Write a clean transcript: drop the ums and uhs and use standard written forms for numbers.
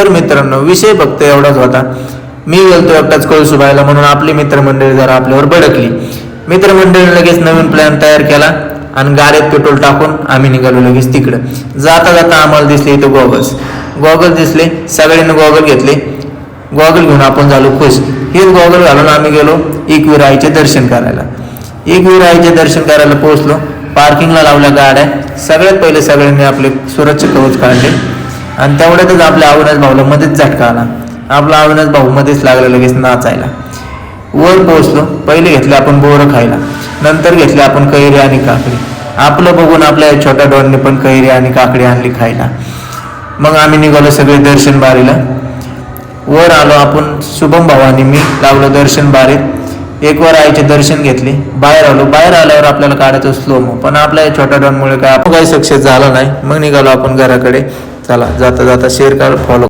तर मित्रांनो विषय फक्त एवढाच होता. मी गेलतो एकटाच कळसुबाईला म्हणून आपली मित्रमंडळी जरा आपल्यावर भडकली. मित्रमंडळीने लगेच नवीन प्लॅन तयार केला आणि गाडीत पेट्रोल टाकून आम्ही निघालो लगेच तिकडं. जाता जाता आम्हाला दिसले इथं गॉगल्स दिसले. सगळ्यांनी गॉगल घेतले. गॉगल घेऊन आपण झालो खुश. हेच गॉगल घालून आम्ही गेलो एकवीर आईचे दर्शन करायला. एकवीर आईचे दर्शन करायला पोहोचलो. पार्किंगला लावल्या गाड्या. सगळ्यात पहिले सगळ्यांनी आपले सुरक्षा कवच काढले आणि तेवढ्यातच आपल्या अविनाश भाऊला मध्येच झटका आला. आपला अविनाश भाऊ मध्येच लागला लगेच नाचायला. वर पोहोचलो. पहिले घेतले आपण बोरं खायला, नंतर घेतले आपण कैरी आणि काकडी. आपलं बघून आपल्या छोट्या डॉनने पण कैरी आणि काकडी आणली खायला. मग आम्ही निघालो सगळे दर्शन बारीला. वर आलो आपण, शुभम भाऊ आणि मी लावलो दर्शन बारीत. एक वर आईचे दर्शन घेतले. बाहेर आलो. बाहेर आल्यावर आपल्याला काढायचं स्लोमो, पण आपल्या छोट्या डॉनमुळे काय आपण काही सक्सेस झाला नाही. मग निघालो आपण घराकडे. चला जाता जाता शेअर करा, फॉलो